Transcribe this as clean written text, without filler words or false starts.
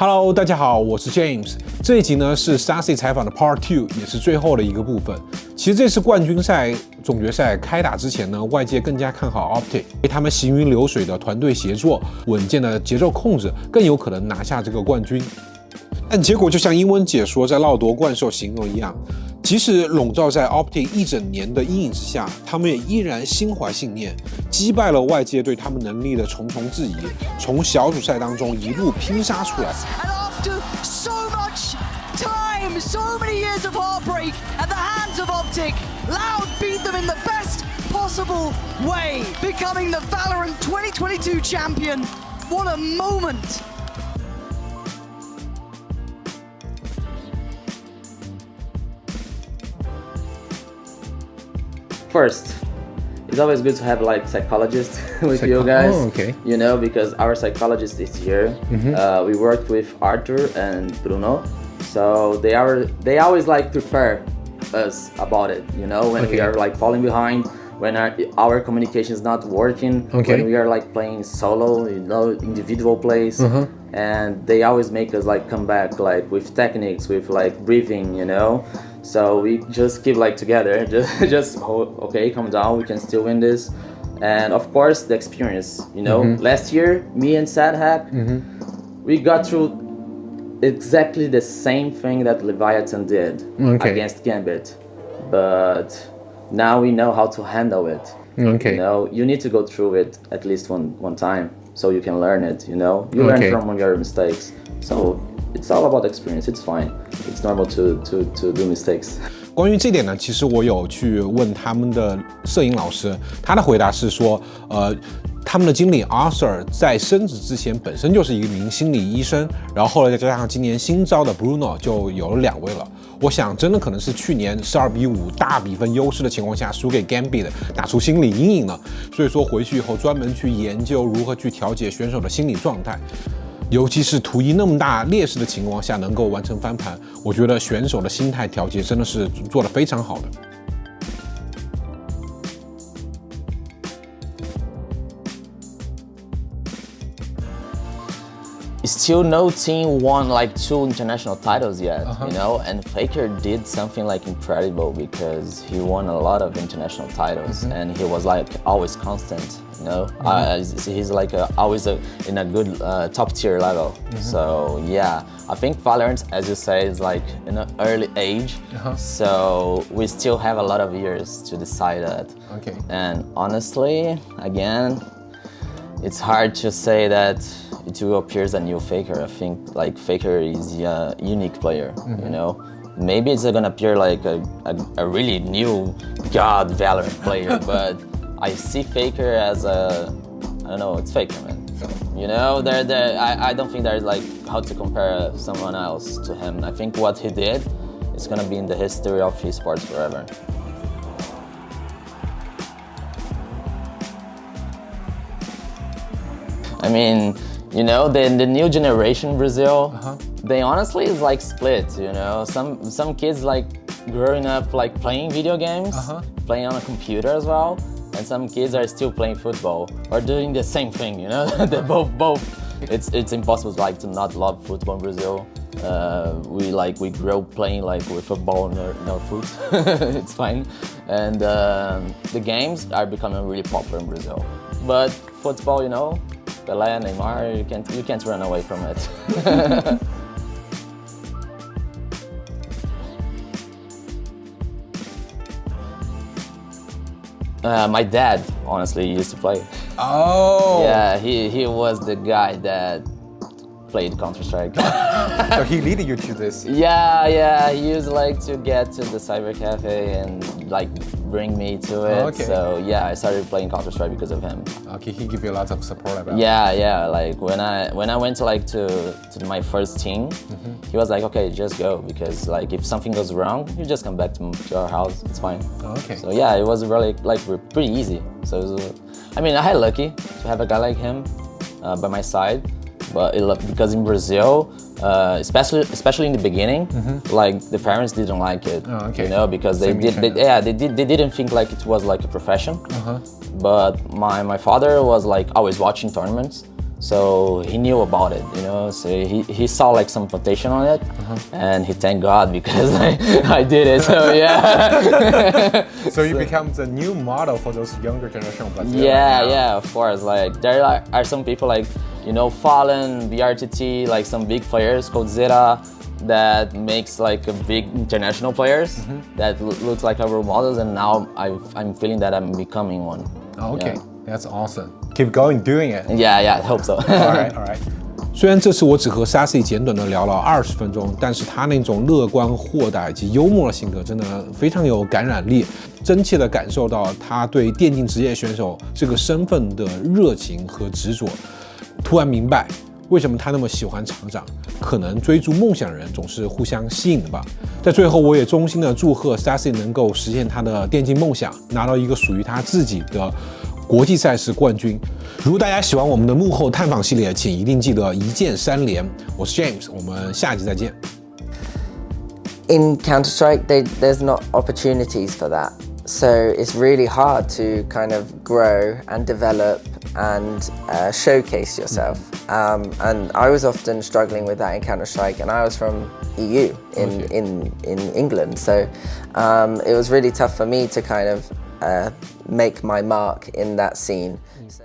Hello， 大家好，我是 James。这一集呢是 Sacy 采访的 Part 2，也是最后的一个部分。其实这次冠军赛总决赛开打之前呢，外界更加看好 Optic， 因为他们行云流水的团队协作、稳健的节奏控制，更有可能拿下这个冠军。但结果就像英文解说在绕夺冠时候形容一样，即使笼罩在 Optic 一整年的阴影之下，他们也依然心怀信念，击败了外界对他们能力的重重质疑，从小组赛当中一路拼杀出来。So many years of heartbreak at the hands of Optic, Loud beat them in the best possible way, becoming the VALORANT 2022 champion. What a moment! First, it's always good to have like psychologists with you guys. Oh, okay. You know, because our psychologist is here. We worked with Arthur and Bruno. So they always like prepare us about it, you know, when we are like falling behind, when our communication is not working, when we are like playing solo, you know, individual plays, and they always make us like come back like with techniques, with like breathing, you know. So we just keep like together, just okay, calm down, we can still win this. And of course the experience, you know. Last year, me and Sadhack, we got through exactly the same thing that Leviathan did against Gambit, but now we know how to handle it. You know, you need to go through it at least one time so you can learn it, you know. You learn from your mistakes. So it's all about experience. It's fine. It's normal to do mistakes. 关于这点呢，其实我有去问他们的摄影老师，他的回答是说，他们的经理 Arthur 在升职之前本身就是一名心理医生，然后后来再加上今年新招的 Bruno 就有了2位了。我想真的可能是去年12-5大比分优势的情况下输给 Gambit 打出心理阴影了，所以说回去以后专门去研究如何去调节选手的心理状态。尤其是图一那么大劣势的情况下能够完成翻盘，我觉得选手的心态调节真的是做得非常好的。Still no team won like 2 international titles yet, you know, and Faker did something like incredible because he won a lot of international titles and he was like always constant, you know. He's like always in a good top tier level. So yeah, I think VALORANT, as you say, is like in an early age, so we still have a lot of years to decide that. And honestly, again, it's hard to say that it will appear as a new Faker. I think like Faker is a unique player, you know. Maybe it's gonna appear like a really new god VALORANT player, but I see Faker as I don't know, it's Faker, man. You know, I don't think there's like how to compare someone else to him. I think what he did is gonna be in the history of esports forever. I mean, you know, the new generation Brazil, they honestly is like split, you know. Some kids like growing up like playing video games, playing on a computer as well, and some kids are still playing football or doing the same thing, you know. They're both. It's impossible like to not love football in Brazil. We grow playing like with a ball in our foot. It's fine, and the games are becoming really popular in Brazil. But football, you know, Pelé, Neymar, you can't run away from it. My dad, honestly, used to play. Oh. Yeah, he was the guy that played Counter-Strike. So he leaded you to this? Yeah, he used like to get to the cyber cafe and like bring me to it. So yeah, I started playing Counter-Strike because of him. Okay, he gave you lots of support about it. Yeah, like when I went to like to my first team, he was like, okay, just go, because like if something goes wrong, you just come back to our house, it's fine. So yeah, it was really like pretty easy. So it was, I mean, I had lucky to have a guy like him by my side. But because in Brazil, especially in the beginning, like the parents didn't like it, you know, because they didn't think like it was like a profession. But my father was like always watching tournaments, So he knew about it, you know. So he saw like some potential on it, and he thanked God because I did it. So yeah. So you become the new model for those younger generation of Brazil. Yeah, of course. Like there are some people like, you know, Fallen, BRTT, like some big players, Coldzera, that makes like a big international players that looks like our role models, and now I'm feeling that I'm becoming one. Okay, yeah. That's awesome. Keep going doing it. Yeah, I hope so. All right. 虽然这次我只和 Sacy 简短的聊了20分钟，但是他那种乐观豁达以及幽默的性格真的非常有感染力，真切的感受到他对电竞职业选手这个身份的热情和执着。突然明白为什么他那么喜欢厂长，可能追逐梦想的人总是互相吸引的吧。在最后，我也衷心的祝贺 Sacy 能够实现他的电竞梦想，拿到一个属于他自己的国际赛事冠军。如果大家喜欢我们的幕后探访系列，请一定记得一键3连。我是 James， 我们下集再见。In Counter-Strike, there's not opportunities for that. So it's really hard to kind of grow and develop and showcase yourself. And I was often struggling with that in Counter-Strike, and I was from EU in England. So it was really tough for me to kind of make my mark in that scene. So